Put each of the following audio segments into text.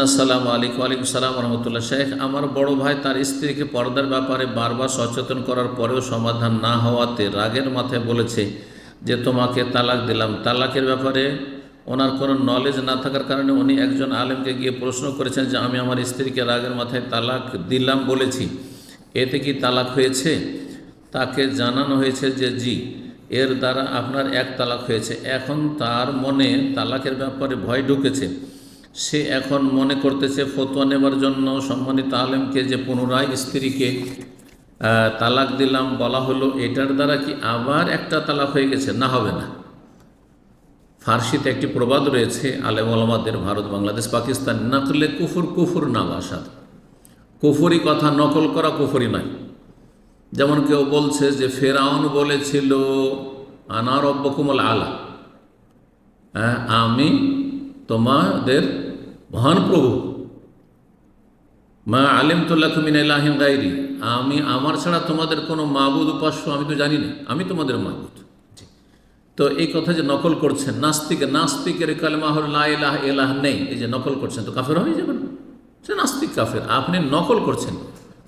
আসসালামু আলাইকুম। ওয়ালাইকুম সালাম রহমতুল্লাহ। শেখ, আমার বড় ভাই তার স্ত্রীকে পর্দার ব্যাপারে বারবার সচেতন করার পরেও সমাধান না হওয়াতে রাগের মাথায় বলেছে যে তোমাকে তালাক দিলাম। তালাকের ব্যাপারে ওনার কোনো নলেজ না থাকার কারণে উনি একজন আলেমকে গিয়ে প্রশ্ন করেছেন যে আমি আমার স্ত্রীকে রাগের মাথায় তালাক দিলাম বলেছি, এতে কি তালাক হয়েছে? তাকে জানানো হয়েছে যে জি, এর দ্বারা আপনার এক তালাক হয়েছে। এখন তার মনে তালাকের ব্যাপারে ভয় ঢুকেছে। সে এখন মনে করতেছে ফতোয়া নেবার জন্য সম্মানিত আলেমকে যে পুনরায় স্ত্রীকে তালাক দিলাম বলা হলো, এটার দ্বারা কি আবার একটা তালাক হয়ে গেছে? না, হবে না। ফার্সিতে একটি প্রবাদ রয়েছে আলেম ওলামাদের, ভারত, বাংলাদেশ, পাকিস্তান, নকলে কুফুর কুফুর না বাসাদ। কুফুরি কথা নকল করা কুফুরি নয়। যেমন কেউ বলছে যে ফেরাউন বলেছিল আনা রব্বকুমুল আলা, আমি তোমাদের মহান প্রভু, মা আলিমতু লাকুম মিন ইলাহিন গায়রি, আমি আমার ছাড়া তোমাদের কোনো মাবুদ উপাস্য আমি তো জানি না, আমি তোমাদের মাবুদ। তো এই কথা যে নকল করছেন, নাস্তিকের কালেমা হল লা ইলাহা ইল্লাল্লাহ নেই, এই যে নকল করছেন তো কাফের হয়ে যাবেন, সে নাস্তিক কাফের। আপনি নকল করছেন।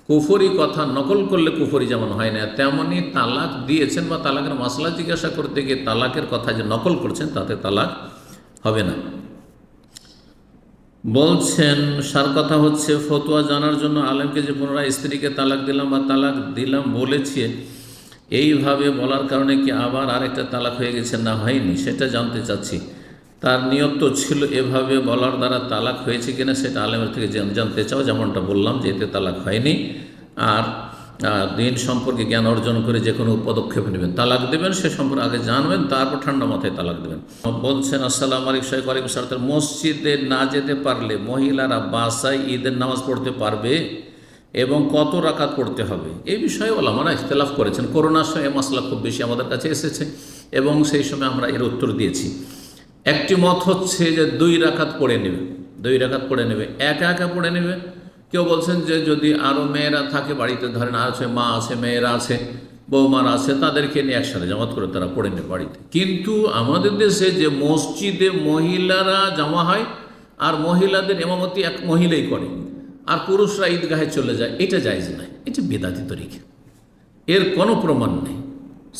কুফরি কথা নকল করলে কুফরি যেমন হয় না, তেমনি তালাক দিয়েছেন বা তালাকের মাসলা জিজ্ঞাসা করতে গিয়ে তালাকের কথা যে নকল করছেন তাতে তালাক হবে না। বলছেন সার কথা হচ্ছে ফতোয়া জানার জন্য আলেমকে যে পুনরায় স্ত্রীকে তালাক দিলাম বা তালাক দিলাম বলেছে, এইভাবে বলার কারণে কি আবার আরেকটা তালাক হয়ে গেছে না হয়নি সেটা জানতে চাচ্ছি। তার নিয়ত তো ছিল এভাবে বলার দ্বারা তালাক হয়েছে কিনা সেটা আলেমের থেকে জানতে চাও, যেমনটা বললাম যে এতে তালাক হয়নি। আর দিন সম্পর্কে জ্ঞান অর্জন করে যে কোনো পদক্ষেপ নেবেন, তালাক দেবেন সে সম্পর্কে আগে জানবেন, তারপর ঠান্ডা মাথায় তালাক দেবেন। বলছেন আসসালামু আলাইকুম শেখ। ওয়ালাইকুম আসসালাম। মসজিদে না যেতে পারলে মহিলারা বাসায় ঈদের নামাজ পড়তে পারবে এবং কত রাকাত পড়তে হবে? এই বিষয়ে ওলামারা ইখতিলাফ করেছেন। করোনার সময় এই মাসলা খুব বেশি আমাদের কাছে এসেছে এবং সেই সময় আমরা এর উত্তর দিয়েছি। একটি মত হচ্ছে যে 2 রাকাত পড়ে নেবে, 2 রাকাত পড়ে নেবে, একা একা পড়ে নেবে। কেউ বলছেন যে যদি আরও মেয়েরা থাকে বাড়িতে, ধরেন আছে মা আছে, মেয়েরা আছে, বৌমারা আছে, তাদেরকে নিয়ে একসাথে জামাত করে তারা পড়ে নেবে বাড়িতে। কিন্তু আমাদের দেশে যে মসজিদে মহিলারা জমা হয় আর মহিলাদের ইমামতি এক মহিলাই করে আর পুরুষরা ঈদগাহে চলে যায়, এটা জায়েজ নয়, এটা বিদআতি তরিকা। এর কোনো প্রমাণ নেই,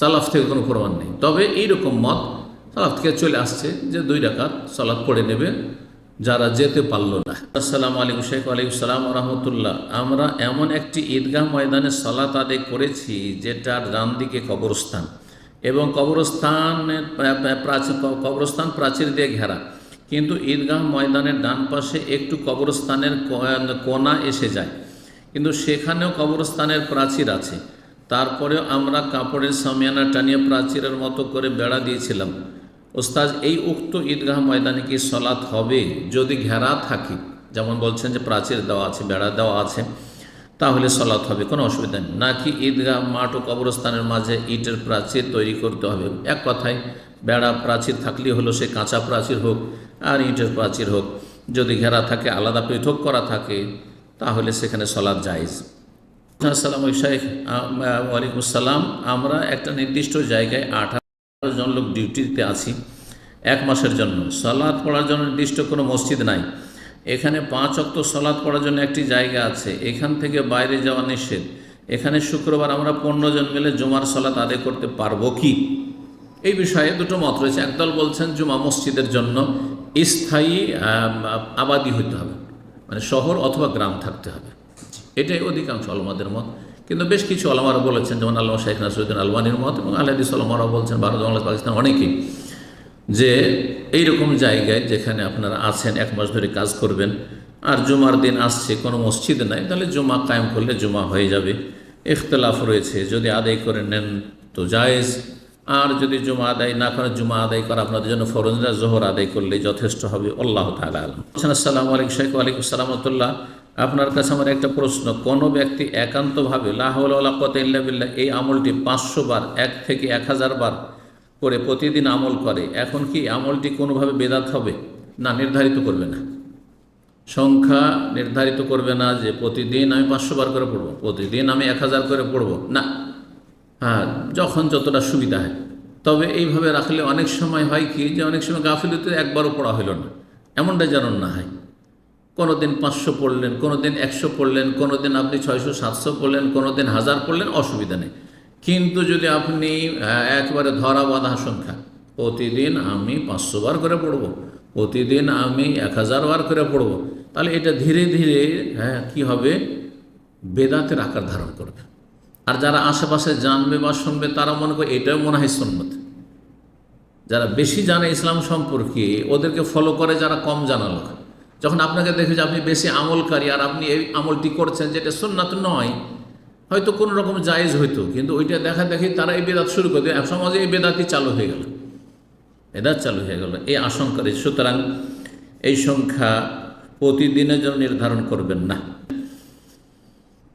সালাফ থেকে কোনো প্রমাণ নেই। তবে এইরকম মত সালাফ থেকে চলে আসছে যে 2 রাকাত সালাত পড়ে নেবে যারা যেতে পারল না। আসসালামু আলাইকুম শেখ। ওয়ালাইকুম সালাম রহমতুল্লাহ। আমরা এমন একটি ঈদগাহ ময়দানে সালাত আদায় করেছি যেটার ডান দিকে কবরস্থান এবং কবরস্থান প্রাচীর দিয়ে ঘেরা, কিন্তু ঈদগাহ ময়দানের ডান পাশে একটু কবরস্থানের কোনা এসে যায়, কিন্তু সেখানেও কবরস্থানের প্রাচীর আছে। তারপরেও আমরা কাপড়ের সামিয়ানা টানিয়ে প্রাচীরের মতো করে বেড়া দিয়েছিলাম। ওস্তাদ, এই উক্ত ঈদগাহ ময়দানে কি সলাৎ হবে যদি ঘেরা থাকে? যেমন বলছেন যে প্রাচীর দেওয়া আছে, বেড়া দেওয়া আছে, তাহলে সলাৎ হবে, কোনো অসুবিধা নেই। নাকি ঈদগাহ মাঠ ও কবরস্থানের মাঝে ইটের প্রাচীর তৈরি করতে হবে? এক কথায় বেড়া প্রাচীর থাকলেই হলো, সে কাঁচা প্রাচীর হোক আর ইটের প্রাচীর হোক, যদি ঘেরা থাকে, আলাদা পৃথক করা থাকে, তাহলে সেখানে সলাৎ জায়েজ। আসসালামু শেখ। ওয়ালাইকুম আসসালাম। আমরা একটা নির্দিষ্ট জায়গায় 18 জন লোক ডিউটিতে আছি 1 মাসের জন্য। সালাত পড়ার জন্য নির্দিষ্ট কোনো মসজিদ নাই। এখানে 5 ওয়াক্ত সালাত পড়ার জন্য একটি জায়গা আছে, এখান থেকে বাইরে যাওয়া নিষেধ। এখানে শুক্রবার আমরা 15 জন মিলে জুমার সালাত আদায় করতে পারবো কি? এই বিষয়ে দুটো মত রয়েছে। একদল বলছেন জুমা মসজিদের জন্য স্থায়ী আবাদি হইতে হবে, মানে শহর অথবা গ্রাম থাকতে হবে, এটাই অধিকাংশ আলমাদের মত। কিন্তু বেশ কিছু আলমারা বলেছেন, যেমন আল্লামা শেখ নাসিরুদ্দিন আলবানীর মত এবং আহলে হাদিস আলমারাও বলছেন, ভারত, বাংলাদেশ, পাকিস্তান অনেকেই, যে এইরকম জায়গায় যেখানে আপনারা আছেন 1 মাস ধরে কাজ করবেন আর জুমার দিন আসছে, কোনো মসজিদ নাই, তাহলে জুমা কায়েম করলে জুমা হয়ে যাবে। ইখতিলাফ রয়েছে, যদি আদায় করে নেন তো জায়েজ, আর যদি জুমা আদায় না করেন, জুমা আদায় করা আপনাদের জন্য ফরজ না, জোহর আদায় করলে যথেষ্ট হবে। আল্লাহ তাআলা আলম। আসসালামু আলাইকুম শেখ। ওয়ালাইকুম আসসালাম রাহমাতুল্লাহ। আপনার কাছে আমার একটা প্রশ্ন, কোনো ব্যক্তি একান্তভাবে লা হাওলা ওয়ালা কুওয়াতা ইল্লা বিল্লাহ এই আমলটি 500 বার 1 থেকে 1000 বার করে প্রতিদিন আমল করে, এখন কি আমলটি কোনোভাবে বেদাত হবে? না, নির্ধারিত করবে না, সংখ্যা নির্ধারিত করবে না যে প্রতিদিন আমি 500 বার করে পড়ব, প্রতিদিন আমি 1000 করে পড়ব না। হ্যাঁ, যখন যতটা সুবিধা হয়। তবে এইভাবে রাখলে অনেক সময় হয় কি, যে অনেক সময় গাফিলতিতে একবারও পড়া হইল না, এমনটা যেন না হয়। কোনো দিন 500 পড়লেন, কোনো দিন 100 পড়লেন, কোনো দিন আপনি 600 700 পড়লেন, কোনো দিন 1000 পড়লেন, অসুবিধা নেই। কিন্তু যদি আপনি একবারে ধরা বাঁধা সংখ্যা, প্রতিদিন আমি 500 বার করে পড়ব, প্রতিদিন আমি 1000 বার করে পড়ব, তাহলে এটা ধীরে ধীরে কি হবে, বেদাতের আকার ধারণ করবে। আর যারা আশেপাশে জানবে বা শুনবে তারা মনে করে এটাও মনে হয় সুন্নত। যারা বেশি জানে ইসলাম সম্পর্কে ওদেরকে ফলো করে যারা কম জানা লোক। যখন আপনাকে দেখে যে আপনি বেশি আমলকারী আর আপনি এই আমলটি করছেন যেটা সুন্নাত নয়, হয়তো কোনো রকম জায়েজ হইতো, কিন্তু ওইটা দেখা দেখি তারা এই বেদাত শুরু করে দেয়, সমাজে এই বেদাতই চালু হয়ে গেল, বেদাত চালু হয়ে গেল, এই আশঙ্কা রয়েছে। সুতরাং এই সংখ্যা প্রতিদিনের জন্য নির্ধারণ করবেন না।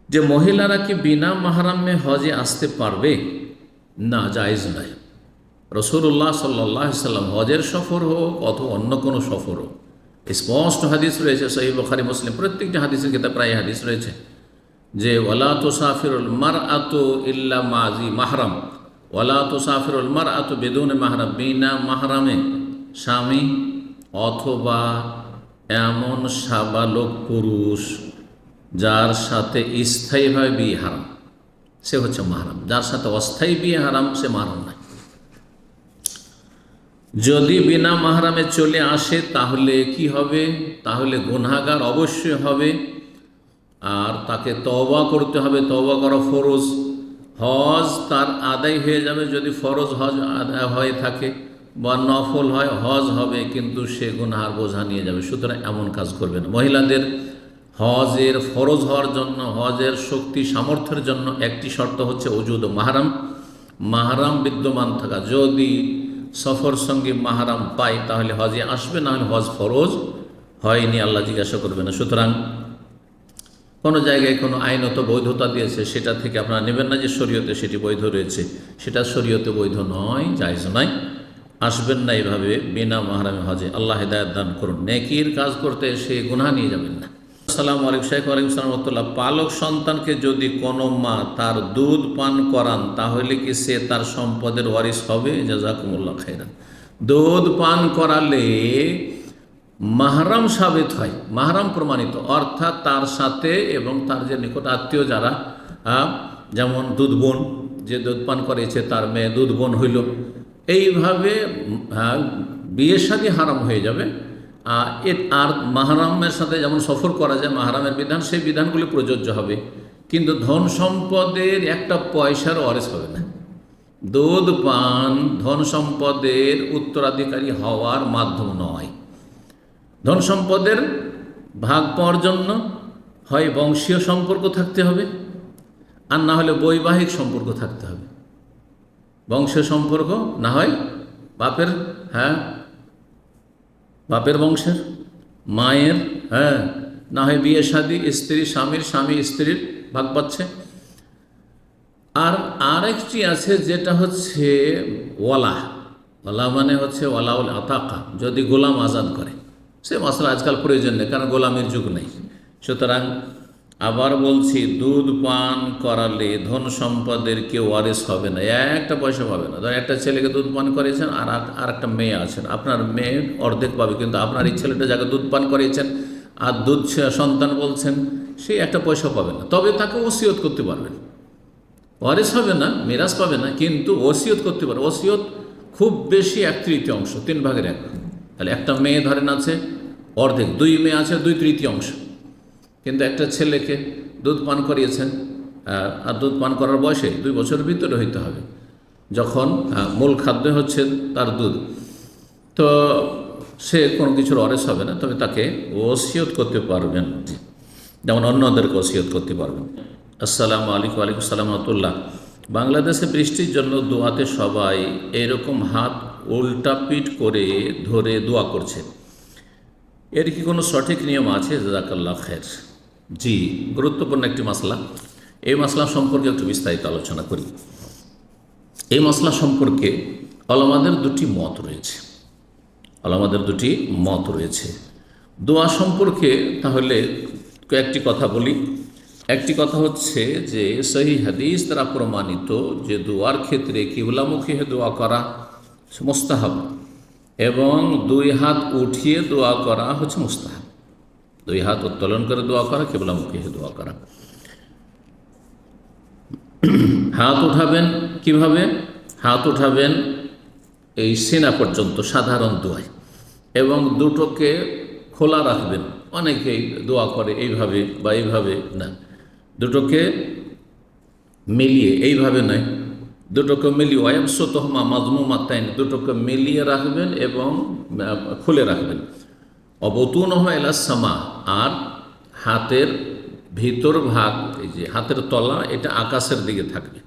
যে মহিলারা কি বিনা মাহরামে হজে আসতে পারবে? না, জায়েজ নয়। রাসূলুল্লাহ সাল্লাল্লাহু আলাইহি সাল্লাম হজের সফর হোক অথবা অন্য কোনো সফর হোক, স্পষ্ট হাদিস রয়েছে, সহিহ বুখারী মুসলিম প্রত্যেকটি হাদিসের কিতাব প্রায় হাদিস রয়েছে যে ওয়ালা তুসাফিরুল মারআতু ইল্লা মাজি মাহরাম, ওয়ালা তুসাফিরুল মারআতু বিদুন মাহরাম, বিনা মাহরামে স্বামী অথবা এমন সাবালক পুরুষ যার সাথে স্থায়ীভাবে বিয়ে হারাম, সে হচ্ছে মাহরাম। যার সাথে অস্থায়ী বিয়ে হারাম সে মাহরাম নয়। যদি বিনা মাহরামে চলে আসে তাহলে কি হবে? তাহলে গুনাহগার অবশ্যই হবে, আর তাকে তওবা করতে হবে। তওবা করা ফরজ। হজ তার আদায় হয়ে যাবে যদি ফরজ হজ আদায় হয়ে থাকে, বা নফল হয় হজ হবে, কিন্তু সে গুনাহার বোঝা নিয়ে যাবে। সুতরাং এমন কাজ করবে না। মহিলাদের হজের ফরজ হওয়ার জন্য, হজের শক্তি সামর্থ্যের জন্য একটি শর্ত হচ্ছে ওজুদ মাহরাম, মাহরাম বিদ্যমান থাকা। যদি সফর সঙ্গে মাহরাম পাই তাহলে হজে আসবে, না হলে হজ ফরজ হয়নি, আল্লাহ জিজ্ঞাসা করবে না। সুতরাং কোনো জায়গায় কোনো আইনত বৈধতা দিয়েছে সেটা থেকে আপনারা নেবেন না যে শরীয়তে সেটি বৈধ রয়েছে, সেটা শরীয়তে বৈধ নয়, জায়েজ নয়। আসবেন না এইভাবে বিনা মাহরামে হজে। আল্লাহ হিদায়াত দান করুন। নেকির কাজ করতে এসে গুনাহ নিয়ে যাবেন না। আসসালামু আলাইকুম। শেখ ওয়ালাইকুম সালাম রাহমাতুল্লাহ। পালক সন্তানকে যদি কোনো মা তার দুধ পান করান তাহলে কি সে তার সম্পদের ওয়ারিস হবে? জাযাকুমুল্লাহ খাইরান। দুধ পান করালে মাহরাম সাবিত হয়, মাহরাম প্রমাণিত, অর্থাৎ তার সাথে এবং তার যে নিকট আত্মীয় যারা, যেমন দুধ বোন, যে দুধ পান করেছে তার মেয়ে দুধ বোন হইল, এইভাবে বিয়ে শাদী হারাম হয়ে যাবে। আর মাহরামের সাথে যেমন সফর করা যায়, মাহরামের বিধান, সেই বিধানগুলি প্রযোজ্য হবে, কিন্তু ধন সম্পদের একটা পয়সার ওয়ারিস হবে না। দুধ পান ধন সম্পদের উত্তরাধিকারী হওয়ার মাধ্যম নয়। ধন সম্পদের ভাগ পাওয়ার জন্য হয় বংশীয় সম্পর্ক থাকতে হবে, আর না হলে বৈবাহিক সম্পর্ক থাকতে হবে। বংশীয় সম্পর্ক না হয় বাপের, বাপের বংশের, মায়ের, না হয় বিয়ে শাদী, স্ত্রী স্বামীর, স্বামী স্ত্রীর ভাগ পাচ্ছে। আর আরেকটি আছে যেটা হচ্ছে ওয়ালা। ওয়ালা মানে হচ্ছে ওয়ালাউল আতাকা, যদি গোলাম আজাদ করে। সে মশলা আজকাল প্রয়োজন নেই, কারণ গোলামের যুগ নেই। সুতরাং আবার বলছি, দুধ পান করালে ধন সম্পদের কেউ ওয়ারিস হবে না, একটা পয়সা পাবে না। ধর একটা ছেলেকে দুধ পান করিয়েছেন আর একটা মেয়ে আছেন, আপনার মেয়ে অর্ধেক পাবে, কিন্তু আপনার এই ছেলেটা যাকে দুধ পান করিয়েছেন আর দুধ সন্তান বলছেন, সে একটা পয়সা পাবে না। তবে তাকে ওসিয়ত করতে পারবেন, ওয়ারিস হবে না, মিরাজ পাবে না, কিন্তু ওসিয়ত করতে পারবে। ওসিয়ত খুব বেশি 1/3, 3 ভাগের 1। তাহলে একটা মেয়ে ধরেন আছে অর্ধেক, 2 মেয়ে আছে 2/3, কিন্তু একটা ছেলেকে দুধ পান করিয়েছেন, আর দুধ পান করার বয়সে 2 বছরের ভিতরে হইতে হবে, যখন মূল খাদ্য হচ্ছে তার দুধ, তো সে কোনো কিছুর ওয়ারিস হবে না। তবে তাকে ওসিয়ত করতে পারবেন, যেমন অন্যদেরকে ওসিয়ত করতে পারবেন। আসসালামু আলাইকুম। ওয়ালাইকুম আসসালাম রাহমাতুল্লাহ। বাংলাদেশে বৃষ্টির জন্য দোয়াতে সবাই এরকম হাত উল্টা পিঠ করে ধরে দোয়া করছে, এর কি কোনো সঠিক নিয়ম আছে? জাযাকাল্লাহ খায়ের। জি, গুরুত্বপূর্ণ একটি মাসলা। এই মাসলা সম্পর্কে একটু বিস্তারিত আলোচনা করি। এই মাসলা সম্পর্কে ওলামাদের দুটি মত রয়েছে, ওলামাদের দুটি মত রয়েছে। দোয়া সম্পর্কে তাহলে কয়েকটি কথা বলি। একটি কথা হচ্ছে যে সহিহ হাদিস দ্বারা প্রমাণিত যে দোয়ার ক্ষেত্রে কিবলামুখী হয়ে দোয়া করা মুস্তাহাব, এবং 2 হাত উঠিয়ে দোয়া করা হচ্ছে মুস্তাহাব। দুই হাত উত্তোলন করে দোয়া করা, কিবলামুখী দোয়া করা। হাত উঠাবেন কিভাবে? হাত উঠাবেন এই সিনা পর্যন্ত সাধারণ দোয়ায়, এবং দুটোকে খোলা রাখবেন। অনেকেই দোয়া করে এইভাবে বা এইভাবে না, দুটোকে মিলিয়ে, এইভাবে নয়, দুটোকে মিলিয়ে ওয়াবসুতহুমা মাজমুমাতাইন, দুটোকে মিলিয়ে রাখবেন এবং খুলে রাখবেন। অবতুনহুমা ইলাস সামা, আর হাতের ভিতর ভাগ, এই যে হাতের তলা, এটা আকাশের দিকে থাকবে।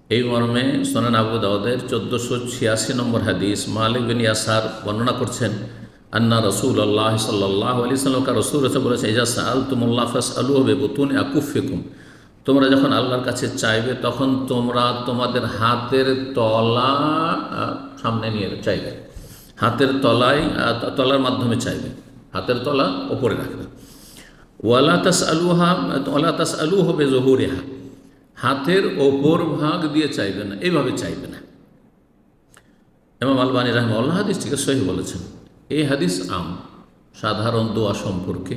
এই মর্মে সুনান আবু দাউদের 1486 নম্বর হাদিস মালিক বিন ইয়াসার বর্ণনা করছেন, আন্না রাসূলুল্লাহ সাল্লাল্লাহু আলাইহি ওয়াসাল্লাম রাসূল বলেছে, ইজা সাআলতুমুল্লাহ ফাসআলুহু বিবুতুনি আকুফিকুম, তোমরা যখন আল্লাহর কাছে চাইবে তখন তোমরা তোমাদের হাতের তলা সামনে নিয়ে চাইবে, হাতের তলার মাধ্যমে চাইবে, হাতের তলা ওপরে রাখবে। ওয়ালা তাসআলুহু বিযুহুরিহা, হাতের ওপর ভাগ দিয়ে চাইবে না, এইভাবে চাইবে না। ইমাম আলবানী রাহিমাহুল্লাহ হাদিসটিকে সহিহ বলেছেন। এই হাদিস সাধারণ দোয়া সম্পর্কে,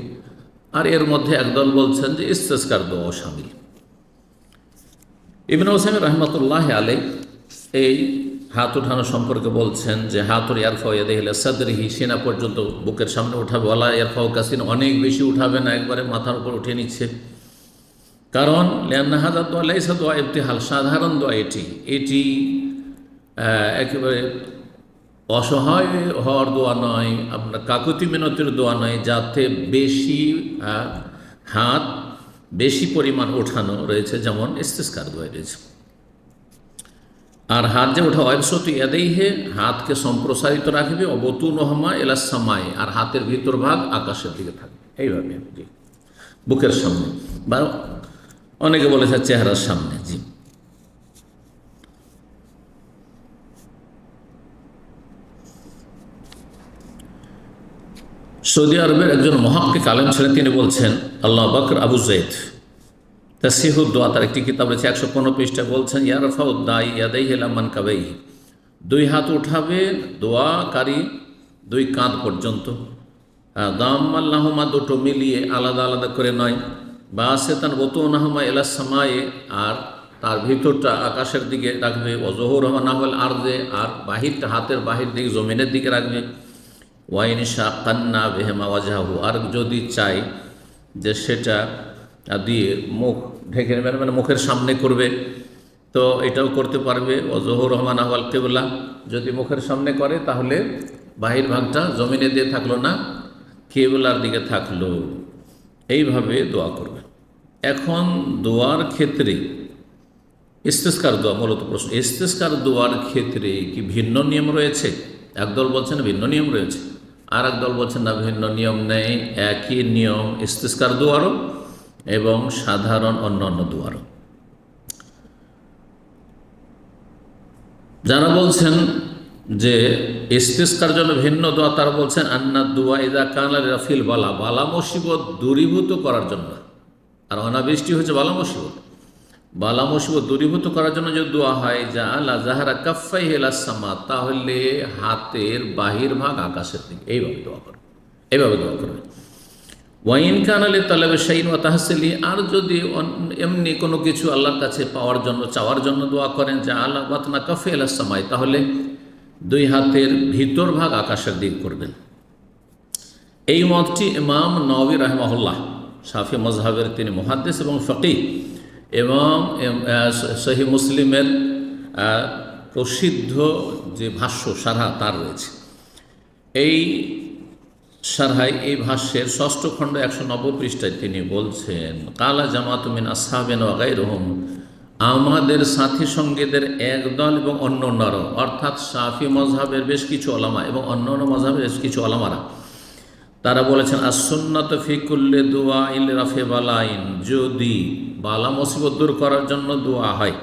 আর এর মধ্যে একদল বলছেন যে ইস্তেসকার দোয়া শামিল। ইবনে উসাইমিন রাহমাতুল্লাহ আলাইহি এই হাত উঠানো সম্পর্কে বলছেন যে হাতুর ইয়ারফাউ ইয়াদাইহি ইলা সাদরিহি, সিনা পর্যন্ত বুকের সামনে উঠাবে। ওয়ালা ইয়ারফাউ কাসিন, অনেক বেশি উঠাবে না, একবারে মাথার উপর উঠে নিচ্ছে। কারণ লিআন্না হাযা দোয়া লাইসা দোয়া ইবতিহাল, সাধারণ দোয়া এটি একেবারে অসহায় হওয়ার দোয়া নয়, আপনার কাকুতি মিনতির দোয়া নয়, যাতে হাত বেশি পরিমাণ ওঠানো রয়েছে, যেমন ইস্তিসকার দোয়া রয়েছে। আর হাত যে ওঠা ওয়াবসুতু ইয়াদাইহি, হাতকে সম্প্রসারিত রাখবে। অবতুনহুমা ইলাস সামাই, আর হাতের ভিতর ভাগ আকাশের দিকে থাকবে, এইভাবে জি, বুকের সামনে, বা অনেকে বলেছে চেহারার সামনে। জি, সৌদি আরবের একজন মুহাক্কিক আলেম ছিলেন, তিনি বলছেন, আল্লাহ বকর আবু যায়েদ তাসহিহুদ দোয়া, তার একটি কিতাব রয়েছে 115 পৃষ্ঠা, বলছেন ইয়ারফাউ দাই ইয়াদাইহি ইলা মানকাবাইহি, দুই হাত উঠাবে দোয়াকারী দুই কাঁধ পর্যন্ত। দাম্মাল্লাহুমা, দুটো মিলিয়ে, আলাদা আলাদা করে নয়। বাসিতান বুতুনাহুমা ইলাস সামায়ে, আর তার ভিতরটা আকাশের দিকে রাখবে। ওয়াজহুরহুমা নাহওয়াল আরদে, আর বাহিরটা হাতের বাহির দিকে জমিনের দিকে রাখবে। ওয়াইন শাকান্না বিহিমা ওয়াজহাহু, আর যদি চাই যে সেটা দিয়ে মুখ ঢেকে নেবে, মানে মুখের সামনে করবে, তো এটাও করতে পারবে। ওয়াজহুরহুমা নাহওয়াল কিবলা, যদি মুখের সামনে করে তাহলে বাহির ভাগটা জমিনে দিয়ে থাকলো না, কিবলার দিকে থাকলো। এইভাবে দোয়া করবে। এখন দোয়ার ক্ষেত্রে ইস্তিসকার দোয়া, মূলত প্রশ্ন, ইস্তিসকার দোয়ার ক্ষেত্রে কি ভিন্ন নিয়ম রয়েছে? একদল বলছেন ভিন্ন নিয়ম রয়েছে, আর একদল বলছেন না, ভিন্ন নিয়ম নেই, একই নিয়ম ইস্তিসকার দোয়ারও এবং সাধারণ অন্যান্য দোয়ারও। যারা বলছেন যে ইস্তিসকার জন্য ভিন্ন দোয়া, তারা বলছেন আন্না দোয়া ইযা কানা লিরাফিল বালা, বালা মুসিবত দূরীভূত করার জন্য। আর অনাবৃষ্টি হচ্ছে বালা মুসিবত, বালা মুসিবত দূরীভূত করার জন্য যদি দোয়া হয়, যা আলা জাহারা কাফাইহি ইলাস সামা, তাহলে হাতের বাহির ভাগ আকাশের দিকে, এইভাবে দোয়া করবে, এইভাবে দোয়া করবে। ওয়াইন কানা লিতালাবি শাইইন ওয়া তাহসিলি, আর যদি এমনি কোনো কিছু আল্লাহর কাছে পাওয়ার জন্য, চাওয়ার জন্য দোয়া করেন, যা আলা বাতনা কাফি ইলাস সামাই, তাহলে দুই হাতের ভিতর ভাগ আকাশের দিক করবেন। এই মতটি ইমাম নওয়াবী রাহিমাহুল্লাহ, শাফি মযহাবের তিনি মুহাদ্দিস এবং ফকিহ, এবং সহিহ মুসলিমের প্রসিদ্ধ যে ভাষ্য সারহা তার রয়েছে। এই সারহায়, এই ভাষ্যের 6ষ্ঠ খণ্ড 190 পৃষ্ঠায় তিনি বলছেন, কালা জামাত মিন আসহাবিনা ওয়া গায়রুহুম, আমাদের সাথী সঙ্গীদের একদল এবং অন্য অন্যরাও, অর্থাৎ শাফি মযহাবের বেশ কিছু ওলামা এবং অন্য অন্য মযহাবের বেশ কিছু ওলামারা, তারা বলেছেন as-সুন্নাতু ফি কুল্লি দুআইন লিরাফি বালাইন, যদি বালা মুসিবত দূর করার জন্য দোয়া হয়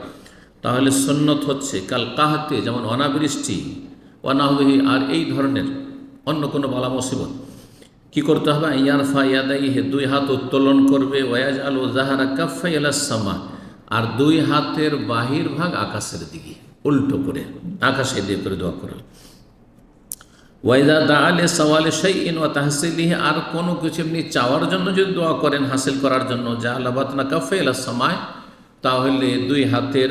তাহলে সুন্নত হচ্ছে কাল কাহাতে, যেমন অনাবৃষ্টি, ওয়ানাহবিহি, আর এই ধরনের অন্য কোনো বালা মুসিবত কি করতে হবে, ইয়ারফা ইয়াদাইহি, দুই হাত উত্তোলন করবে, ওয়াজআলু জাহারা কাফাই ইলাস সামা, আর দুই হাতের বাহির ভাগ আকাশের দিকে উল্টো করে, আকাশের দিকে করে দোয়া করবে। ওয়াইদা দা আলে সওয়ালে শাইইন ওয়া তাহসিলিহি, আর কোনো কিছু এমনি চাওয়ার জন্য যদি দোয়া করেন হাসিল করার জন্য, জাআলা বাতনা কাফে ইলা সামায়, তাহলে দুই হাতের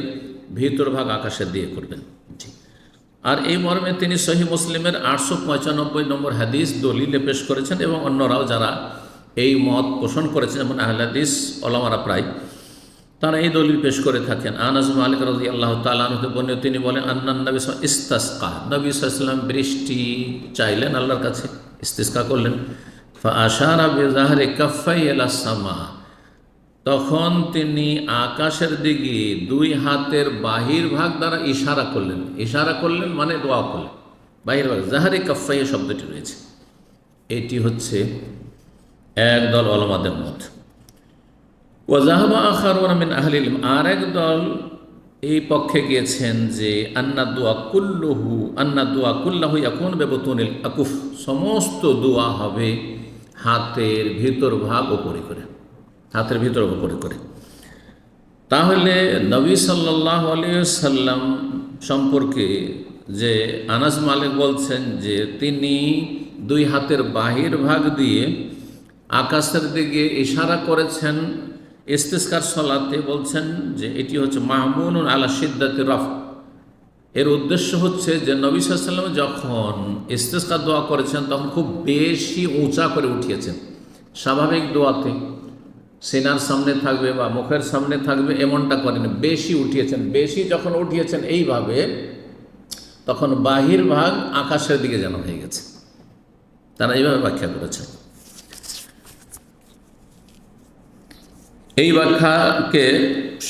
ভিতর ভাগ আকাশের দিয়ে করবেন। আর এই মর্মে তিনি সহিহ মুসলিমের 895 নম্বর হাদিস দলিলে পেশ করেছেন, এবং অন্যরাও যারা এই মত পোষণ করেছেন যেমন আহলে হাদিস ওলামারা প্রায় তারা এই দলিল পেশ করে থাকেন। আনাস মালিক রাদিয়াল্লাহু তাআলা আনহু বর্ণিত, তিনি বলেন আন্নান নবী ইস্তাসকা, নবী সাল্লাল্লাহু আলাইহি ওয়াসাল্লাম বৃষ্টি চাইলেন আল্লাহর কাছে, ইস্তিসকা করলেন। ফাআশারা বিযাহরি কাফাই ইলা সামা, তখন তিনি আকাশের দিকে দুই হাতের বাহির ভাগ দ্বারা ইশারা করলেন। ইশারা করলেন মানে দোয়া করলেন। বাহির ভাগ জাহারি কাফাই শব্দটি রয়েছে, এটি হচ্ছে একদল ওলামাদের মত। ওয়াজাহাবা আখারুনা মিন আহলিল ইলম, আর এক দল এই পক্ষে গিয়েছেন যে আন্না দোয়া কুল্লাহু ইয়াকুন বিবতুনিল আকুফ, সমস্ত দোয়া হবে হাতের ভিতর ভাগ উপরে করে, হাতের ভিতর উপরে করে। তাহলে নবী সাল্লাল্লাহু আলাইহি ওয়াসাল্লাম সম্পর্কে যে আনাস মালিক বলছেন যে তিনি দুই হাতের বাহির ভাগ দিয়ে আকাশের দিকে ইশারা করেছেন ইস্তিসকার সালাতে, বলছেন যে এটি হচ্ছে মাহমুলুন আলা শিদ্দাতি রাফ। এর উদ্দেশ্য হচ্ছে যে নবী সাল্লাল্লাহু আলাইহি ওয়াসাল্লাম যখন ইস্তিসকার দোয়া করেছেন তখন খুব বেশি উঁচা করে উঠিয়েছেন। স্বাভাবিক দোয়াতে সিনার সামনে থাকবে বা মুখের সামনে থাকবে এমনটা করেন, বেশি উঠিয়েছেন। বেশি যখন উঠিয়েছেন এইভাবে, তখন বাহির ভাগ আকাশের দিকে যেন হয়ে গেছে। তারা এইভাবে ব্যাখ্যা করেছেন। এই ব্যাখ্যাকে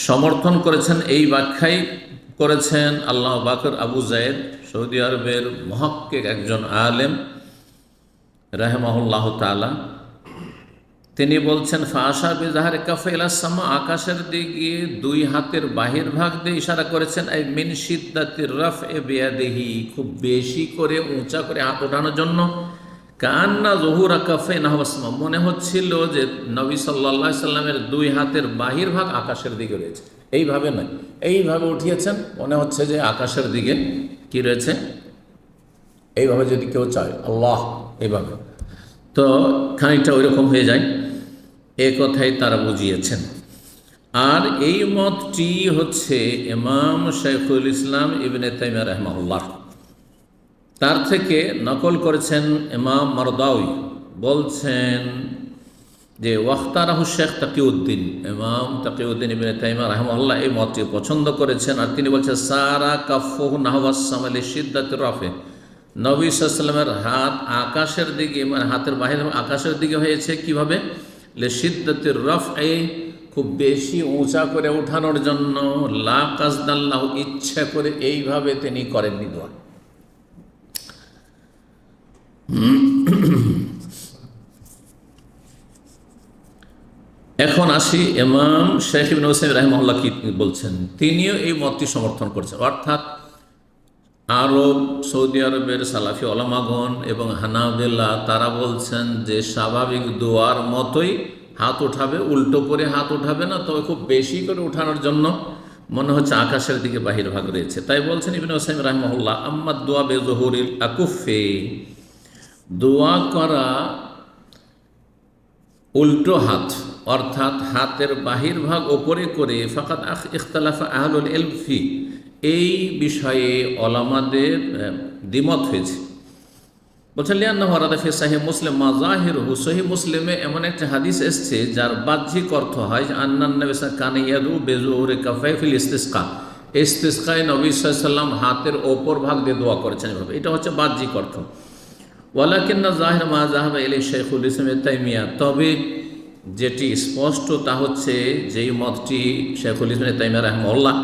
সমর্থন করেছেন, এই ব্যাখ্যাই করেছেন আল্লাহ বাকর আবু জায়েদ, সৌদি আরবের মুহাক্কিক একজন আলেম রাহিমাহুল্লাহ তাআলা। তিনি বলছেন ফাআশা বিজাহারি কাফে ইলা সামা, আকাশের দিকে দুই হাতের বাহির ভাগ দিয়ে ইশারা করেছেন। এই মিন শিদ্দাতির রাফএ বিয়াদিহি, খুব বেশি করে উঁচা করে হাত ওঠানোর জন্য। কান্না জহুরা কাফে নাহওয়াসমা, মনে হচ্ছিল যে নবী সাল্লাল্লাহু আলাইহি সাল্লামের দুই হাতের বাহির ভাগ আকাশের দিকে রয়েছে। এইভাবে নয়, এইভাবে উঠিয়েছেন, মনে হচ্ছে যে আকাশের দিকে কি রয়েছে। এইভাবে যদি কেউ চায় আল্লাহ এইভাবে, তো খানিকটা ওই রকম হয়ে যায়, এ কথাই তারা বুঝিয়েছেন। আর এই মতটি হচ্ছে ইমাম শাইখুল ইসলাম ইবনে তাইমিয়া রাহিমাহুল্লাহ, তার থেকে নকল করেছেন ইমাম মারদাউই, বলছেন যে ওয়াখতারাহু শেখ তাকিউদ্দিন, ইমাম তাকিউদ্দিন ইবনে তাইমিয়া রাহিমাহুল্লাহ এই মতটি পছন্দ করেছেন। আর তিনি বলছেন সারা কাফুহু নাহওয়াস সামা লিশিদ্দাতির রাফে, নবী সাল্লাল্লাহু আলাইহি ওয়াসাল্লামের হাত আকাশের দিকে, মানে হাতের বাহির আকাশের দিকে হয়েছে কিভাবে, লিশিদ্দাতির রাফে, খুব বেশি উঁচা করে উঠানোর জন্য। লা কাসদাল্লাহ, ইচ্ছা করে এইভাবে তিনি করেননি দোয়া। এখন আসি ইমাম শাইখ ইবনে উসাইমিন রাহিমাহুল্লাহ কি বলছেন। তিনিও এই মতটি সমর্থন করছেন, অর্থাৎ আরব, সৌদি আরবের সালাফি ওলামাগণ এবং হানাবিলা তারা বলছেন যে স্বাভাবিক দোয়ার মতোই হাত উঠাবে, উল্টো করে হাত উঠাবে না, তবে খুব বেশি করে উঠানোর জন্য মনে হচ্ছে আকাশের দিকে বাহির ভাগ রয়েছে। তাই বলছেন ইবনে উসাইমিন রাহিমাহুল্লাহ, আম্মা দোয়া বেজহুরিল আকুফে, দোয়া করা উল্টো হাত অর্থাৎ হাতের বাহির ভাগ ওপরে করে, ফাকাদ ইখতালাফা আহলুল ইলম ফি, এই বিষয়ে ওলামাদের দ্বিমত হয়েছে। বলছেন লিআন্নাহু ওয়ারাদা ফি সহিহ মুসলিম মা যাহিরুহু, সহিহ মুসলিমে এমন একটা হাদিস এসছে যার বাহ্যিক অর্থ হয় আন্নান নবী সাল্লাল্লাহু আলাইহি ওয়াসাল্লাম কানা ইয়াদু বিযুহুরি কাফাই ফিল ইস্তিসকা, ইস্তিসকায়ে নবী সাল্লাল্লাহু আলাইহি ওয়াসাল্লাম হাতের ওপর ভাগ দিয়ে দোয়া করেছেন এভাবে, এটা হচ্ছে বাহ্যিক অর্থ। ওয়ালাকিন্না যাহির মা যাহাবা ইলাইহি শাইখুল ইসলাম ইবনে তাইমিয়া, তবে যেটি স্পষ্ট তা হচ্ছে যেই মতটি শাইখুল ইসলাম ইবনে তাইমিয়া রাহিমাহুল্লাহ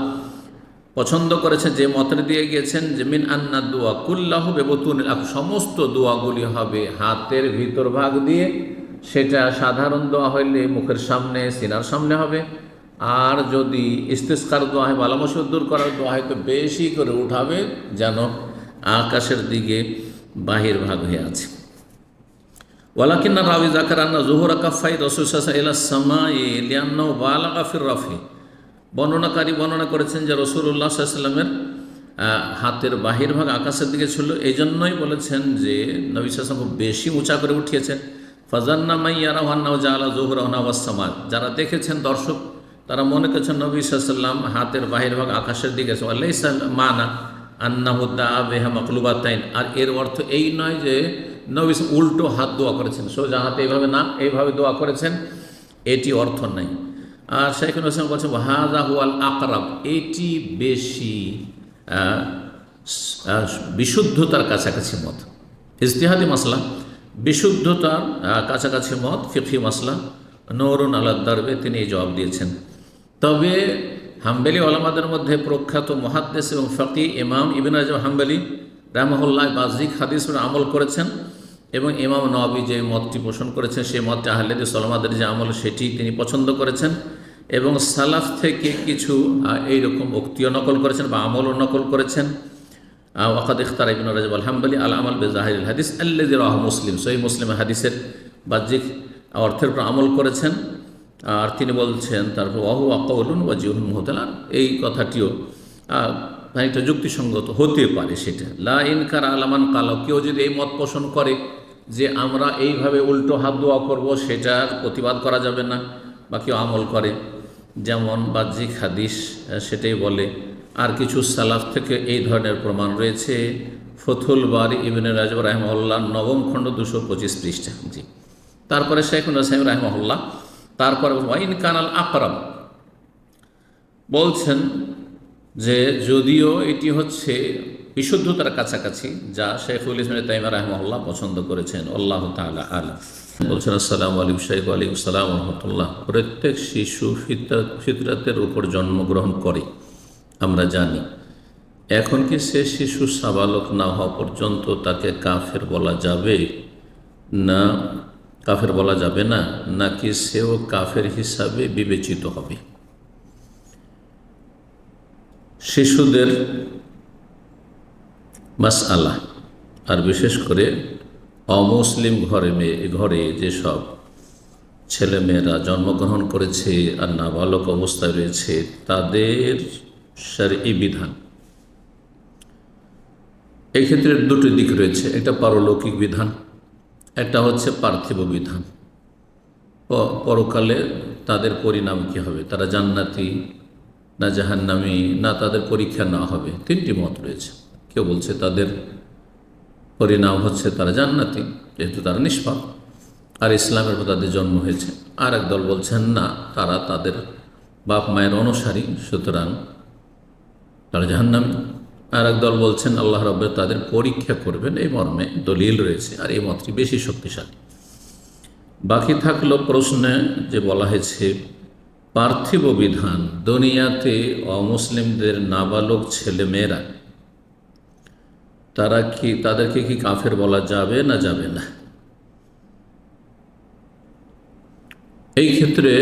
পছন্দ করেছেন, যে মতের দিয়ে গিয়েছেন যে মিন আন্না দোয়া কুল্লাহু বিবতুনিল আকুফ, সমস্ত দোয়াগুলি হবে হাতের ভিতর ভাগ দিয়ে। সেটা সাধারণ দোয়া হইলে মুখের সামনে, সিনার সামনে হবে। আর যদি ইস্তিসকার দোয়া হয়, বালা মুসিবত দূর করার দোয়া হয়, তো বেশি করে উঠাবে যেন আকাশের দিকে বাহির ভাগ হয়ে আছে। ওয়ালাকিন্না রাবি যাকারান্না যুহুরা কাফাই রাসূল সাল্লাল্লাহু আলাইহি ওয়াসাল্লাম ইলা সামাই লিআন্নাহু বালাগা ফির রাফি, বর্ণনাকারী বর্ণনা করেছেন যে রাসূলুল্লাহ সাল্লাল্লাহু আলাইহি ওয়াসাল্লামের হাতের বাহির ভাগ আকাশের দিকে ছিল। এই জন্যই বলেছেন যে নবী সাল্লাল্লাহু আলাইহি ওয়াসাল্লাম খুব বেশি উঁচা করে উঠিয়েছেন। ফাজান্না মাইয়ারা ওয়ান্নাহু জাআলা যুহরাহু ওয়াস-সামা, যারা দেখেছেন দর্শক তারা মনে করছেন নবী সাল্লাল্লাহু আলাইহি ওয়াসাল্লাম হাতের বাহির ভাগ আকাশের দিকে আছে। ওয়ালাইসা মানা আন্নাহু দাআ বিহা মাকলুবাতাইন, আর এর অর্থ এই নয় যে নবী উল্টো হাত দোয়া করেছেন, সোজা হাতে এইভাবে না, এইভাবে দোয়া করেছেন, এটি অর্থ নাই। আর শাইখুল ইসলাম বলছেন হাযা হুয়াল আকরাব, এটি বেশি বিশুদ্ধতার কাছাকাছি মত। ইজতিহাদি মাসলা, বিশুদ্ধতার কাছাকাছি মত, ফিকহি মাসলা। নূরুন আলা দারবে তিনি এই জবাব দিয়েছেন। তবে হাম্বলি ওলামাদের মধ্যে প্রখ্যাত মুহাদ্দিস এবং ফকি ইমাম ইবনে রাজব হাম্বলি রাহমাহুল্লাহ বাযিক হাদিসের আমল করেছেন, এবং ইমাম নওয়াবী যে মতটি পোষণ করেছেন সেই মতটি আহলে হাদিস ওলামাদের যে আমল সেটি তিনি পছন্দ করেছেন, এবং সালাফ থেকে কিছু এইরকম উক্তিও নকল করেছেন বা আমলও নকল করেছেন। ওয়াকাদ ইখতারা ইবনে রাজব আল হাম্বলি আল আমাল বিজাহিরিল হাদিস আল্লাযী রাওয়াহু মুসলিম, সহিহ মুসলিমের হাদিসের বাহ্যিক অর্থের উপর আমল করেছেন। আর তিনি বলছেন তারপর ওয়াহু আকাউলুন ওয়াজিহুন মুহতালা, এই কথাটিও খানিকটা যুক্তিসঙ্গত হতে পারে। সেটা লা ইনকার আলামান কালো, কেউ যদি এই মত পোষণ করে যে আমরা এইভাবে উল্টো হাত দোয়া করব, সেটার প্রতিবাদ করা যাবে না, বা কেউ আমল করে যেমন বাহ্যিক হাদিস সেটাই বলে। আর কিছু সালাফ থেকে এই ধরনের প্রমাণ রয়েছে। ফতুল বারি ইবনে রাজব রাহিমাহুল্লাহ 9ম খণ্ড 225 পৃষ্ঠা। জি, তারপরে শাইখুল ইসলাম রাহিমাহুল্লাহ তারপরে ওয়াইন কানাল আকরাম বলছেন যে যদিও এটি হচ্ছে বিশুদ্ধতার কাছাকাছি, যা শাইখুল ইসলাম তাইমিয়া রাহিমাহুল্লাহ পছন্দ করেছেন। আল্লাহু তাআলা আলাম। বলছেন আসসালামু আলাইকুম শাইখ। ওয়ালাইকুম আসসালাম ওয়া রাহমাতুল্লাহ। প্রত্যেক শিশু ফিতরাতের উপর জন্মগ্রহণ করে আমরা জানি, এখন কি সে শিশু সাবালক না হওয়া পর্যন্ত তাকে কাফের বলা যাবে না, কাফের বলা যাবে না, নাকি সেও কাফের হিসাবে বিবেচিত হবে? শিশুদের মাসআলা, আর বিশেষ করে অমুসলিম ঘরে যেসব ছেলেমেয়েরা জন্মগ্রহণ করেছে আর নাবালক অবস্থায় রয়েছে, তাদের শরঈ বিধান, এই ক্ষেত্রে দুটি দিক রয়েছে। একটা পারলৌকিক বিধান, একটা হচ্ছে পার্থিব বিধান। পরকালে তাদের পরিণাম কী হবে, তারা জান্নাতি না জাহান্নামী, না তাদের পরীক্ষা না হবে, তিনটি মত রয়েছে। কেউ বলছে তাদের পরিণাম হচ্ছে তারা জান্নাতি, যেহেতু তারা নিষ্পাপ আর ইসলামের উপর তাদের জন্ম হয়েছে। আর এক দল বলছেন না, তারা তাদের বাপ মায়ের অনুসারী, সুতরাং তারা জাহান্নামী। আর এক দল বলছেন আল্লাহ রাব্বুল তাদের পরীক্ষা করবেন, এই মর্মে দলিল রয়েছে, আর এই মতটি বেশি শক্তিশালী। বাকি থাকলো প্রশ্নে যে বলা হয়েছে পার্থিব বিধান, দুনিয়াতে অমুসলিমদের নাবালক ছেলেমেয়েরা তাদেরকে কি কাফের বলা যাবে না যাবে না? এই ক্ষেত্রে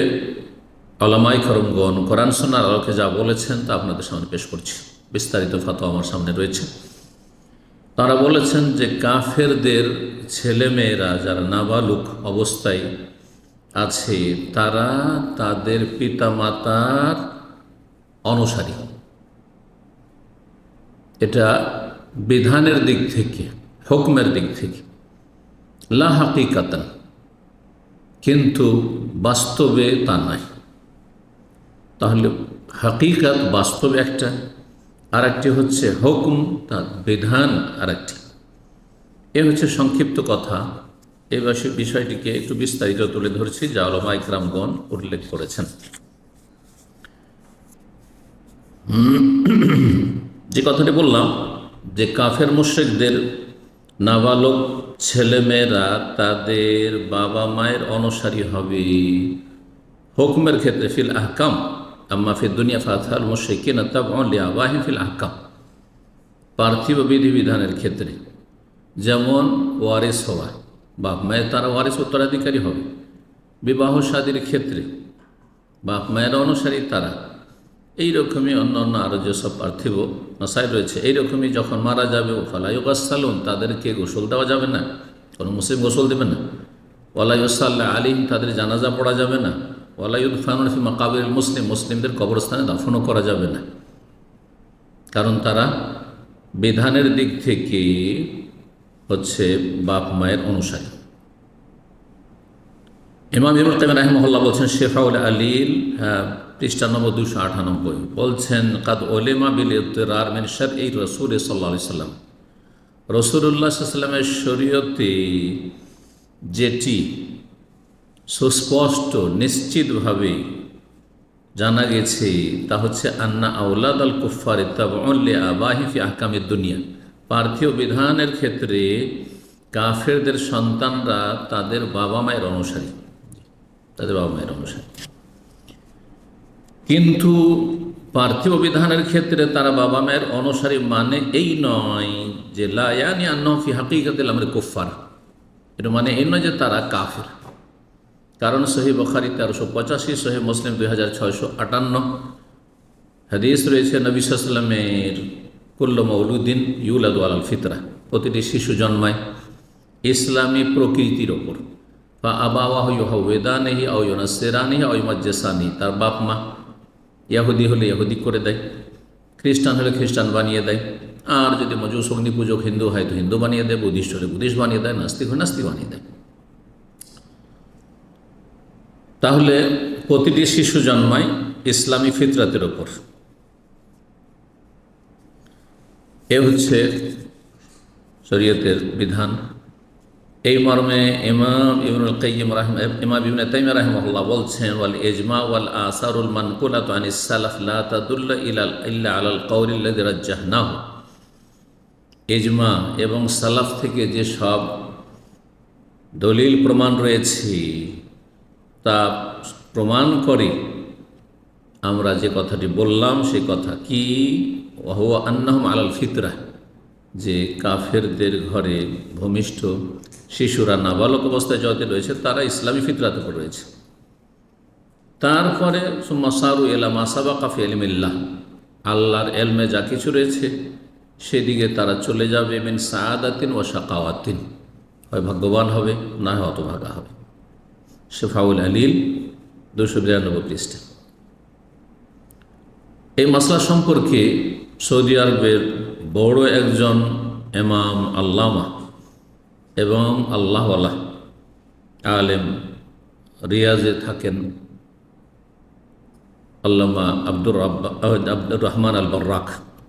উলামায়ে কেরামগণ কোরআন সুন্নাহর আলোকে যা বলেছেন তা আপনাদের সামনে পেশ করছি। বিস্তারিত ফতোয়া আমার সামনে রয়েছে। তারা বলেছেন যে কাফেরদের ছেলেমেয়েরা যারা নাবালক অবস্থায় আছে, তারা তাদের পিতামাতার অনুসারী। এটা বিধানের দিক থেকে, হুকমের দিক থেকে, লা হাকিকাতান, কিন্তু বাস্তবে তা নয়। তাহলে হাকিকাত বাস্তবে একটা, আর একটি হচ্ছে হুকুম, তার বিধান আর একটি। এ হচ্ছে সংক্ষিপ্ত কথা। এই বিষয়টিকে একটু বিস্তারিত তুলে ধরছি, যা উলামায়ে কেরামগণ উল্লেখ করেছেন। যে কথাটি বললাম যে কাফের মুশরিকদের নাবালক ছেলেমেয়েরা তাদের বাবা মায়ের অনুসারী হবে হুকমের ক্ষেত্রে, ফিল আহকাম, আম্মা ফিদ দুনিয়া ফাতাল মুশরিকিনা তাবউন লিআবাহিম ফিল আহকাম। পার্থিব বিধিবিধানের ক্ষেত্রে যেমন ওয়ারিস হওয়া, বাপ মায়ের তারা ওয়ারিস উত্তরাধিকারী হবে। বিবাহ শাদীর ক্ষেত্রে বাপ মায়ের অনুসারী তারা। এইরকমই অন্য অন্য আরও যেসব পার্থিব মাসাইল রয়েছে, এইরকমই যখন মারা যাবে ও ফালা ইউগাসসালুন, তাদেরকে গোসল দেওয়া যাবে না, কোনো মুসলিম গোসল দেবে না। ওয়ালা ইউসাল্লা আলাইহিম, তাদের জানাজা পড়া যাবে না। ওয়ালা ইউদফানুন ফি মাকাবিরিল মুসলিম, মুসলিমদের কবরস্থানে দাফনও করা যাবে না, কারণ তারা বিধানের দিক থেকে হচ্ছে বাপ মায়ের অনুসারী। ইমাম ইবনুল কাইয়িম রাহিমাহুল্লাহ বলছেন শেফাউল আলীল পৃষ্ঠা নম্বর 298 বলছেন কাদ উলিমা বিল ইত্তিরার মিন শারঈ রাসূল সাল্লাল্লাহু আলাইহি সাল্লাম, রাসূলুল্লাহ সাল্লাল্লাহু আলাইহি সাল্লামের শরীয়তে যেটি সুস্পষ্ট নিশ্চিতভাবে জানা গেছে তা হচ্ছে আন্না আওলাদ আল কুফার তাবউন লি আবাহি ফি আহকামিদ দুনিয়া, পার্থিব বিধানের ক্ষেত্রে কাফেরদের সন্তানরা তাদের বাবা মায়ের অনুসারী, তাদের বাবা মায়ের অনুসারী। কিন্তু পার্থিব বিধানের ক্ষেত্রে তারা বাবা মায়ের অনুসারী মানে এই নয় যে লা ইয়ানি আন্নাহু ফি হাকিকাতিল আমরি কুফার, এটা মানে এই নয় যে তারা কাফের। কারণ সহিহ বুখারী 1385, সহিহ মুসলিম 2658 হাদিস রয়েছে নবী সাল্লাল্লাহু আলাইহি ওয়াসাল্লামের কুল্লু মাউলুদিন ইউলাদু আলাল ফিতরা, প্রতিটি শিশু জন্মায় ইসলামী প্রকৃতির ওপর। বা আবাওয়াহু ইউহাউওয়িদানিহি আও ইউনাসসিরানিহি আও ইউমাজ্জিসানিহি, তার বাপ মা ইহুদি হলে ইহুদি করে দেয়, খ্রিস্টান হলে খ্রিস্টান বানিয়ে দেয়, আর যদি মজুস অগ্নি পূজক হিন্দু হয় তো হিন্দু বানিয়ে দেয়, বুদ্ধিস্ট হলে বুদ্ধিস্ট বানিয়ে দেয়, নাস্তিক হলে নাস্তিক বানিয়ে দেয়। তাহলে প্রতিটি শিশু জন্মায় ইসলামী ফিতরাতের ওপর। এ হচ্ছে শরীয়তের বিধান। এই মর্মে ইমাম ইবনুল কাইয়িম ইমাম ইবনে তাইমিয়া রাহিমাহুল্লাহ বলছেন ওয়াল ইজমা ওয়াল আসারুল মানকুলাতু আনিস সালাফ লা তাদুল্লু ইল্লা আলাল কওলি আল্লাযী রাজ্জাহনাহু, ইজমা এবং সালাফ থেকে যে সব দলিল প্রমাণ রয়েছে তা প্রমাণ করে আমরা যে কথাটি বললাম সেই কথা কি, ওয়াহুয়া আন্নাহুম আলাল ফিতরা, যে কাফেরদের ঘরে ভূমিষ্ঠ শিশুরা নাবালক অবস্থায় যত রয়েছে তারা ইসলামী ফিতরাত উপর রয়েছে। তারপরে সুম্মা সারু ইলা মা সাবাকা ফি ইলমিল্লাহ, আল্লাহর এলমে যা কিছু রয়েছে সেদিকে তারা চলে যাবে মিন সাআদাতিন ওয়া শাকাওয়াতিন, হয় ভাগ্যবান হবে না হয় হতভাগা হবে। শেফাউল আলীল 292 পৃষ্ঠা। এই মাসলা সম্পর্কে সৌদি আরবের বড় একজন ইমাম আল্লামা এবং আল্লাহওয়ালা আলেম রিয়াজে থাকেন আল্লামা আব্দুর রহমান আল বর্রাক,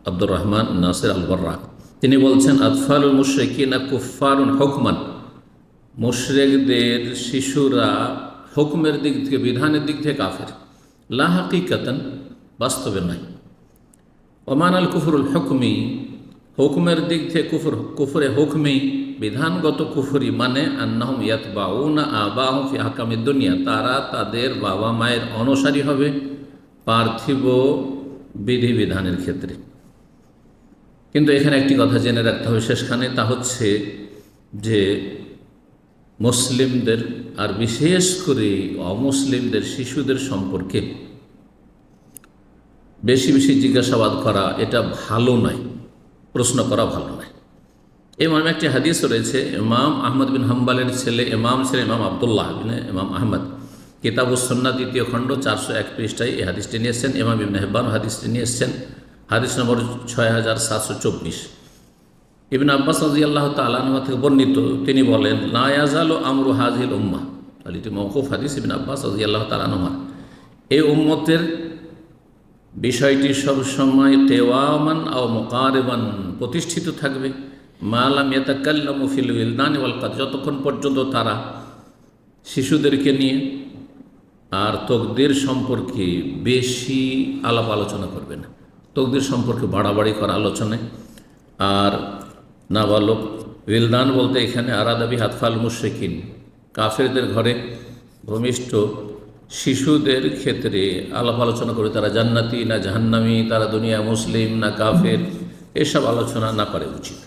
আব্দুর রহমান নাসির আল বর্রাক। তিনি বলছেন আতফালুল মুশরিকিনা কুফফারুন হুকমান, মুশরিকদের শিশুরা হুকমের দিক থেকে বিধানের দিক থেকে কাফের, লা হাকিকাতান, বাস্তবে নয়। ওমান আল কুফরুল হুকমি, হুকমের দিক থেকে কুফরে হুকমি, বিধানগত কুফরি মানে আন্নাহুম ইয়াতবাউনা আবাহুম ফি আহকামিদ দুনিয়া, তারা তাদের বাবা মায়ের অনুসারী হবে পার্থিব বিধিবিধানের ক্ষেত্রে। কিন্তু এখানে একটি কথা জেনে রাখতে হবে শেষখানে, তা হচ্ছে যে মুসলিমদের আর বিশেষ করে অমুসলিমদের শিশুদের সম্পর্কে বেশি বেশি জিজ্ঞাসাবাদ করা এটা ভালো নয়, প্রশ্ন করা ভালো নয়। এই মর্মে একটি হাদিস রয়েছে, ইমাম আহমদ বিন হাম্বালের ছেলে ইমাম ছিলেন ইমাম আবদুল্লাহ বিন ইমাম আহমদ, কিতাবুস সুন্নাহ 2য় খণ্ড 401 পৃষ্ঠায় এই হাদিসটি নিয়ে এসেছেন। ইমাম ইবনে হিব্বান হাদিসটি নিয়ে এসেছেন, হাদিস নম্বর 6724। ইবনে আব্বাস রাদিয়াল্লাহু তাআলা আনহু থেকে বর্ণিত, তিনি বলেন লা ইয়াজালু আমরু হাযিহিল উম্মাহ, এটি মওকুফ হাদিস ইবনে আব্বাস রাদিয়াল্লাহু তাআলা আনহু। এই উম্মতের বিষয়টি সবসময় কেওয়ামান আও মুকারিবান, প্রতিষ্ঠিত থাকবে, মা লাম ইয়াতাকাল্লামু ফিল উইলদানি ওয়াল কাদ, যতক্ষণ পর্যন্ত তারা শিশুদেরকে নিয়ে আর তকদির সম্পর্কে বেশি আলাপ আলোচনা করবে না, তকদির সম্পর্কে বাড়াবাড়ি করা আলোচনায়। আর নাবালক উইলদান বলতে এখানে আরাদাবি হাতফাল মুশরিকিন, কাফেরদের ঘরে ভূমিষ্ঠ শিশুদের ক্ষেত্রে আলাপ আলোচনা করে তারা জান্নাতি না জাহান্নামী, তারা দুনিয়া মুসলিম না কাফের, এসব আলোচনা না করে উচিত।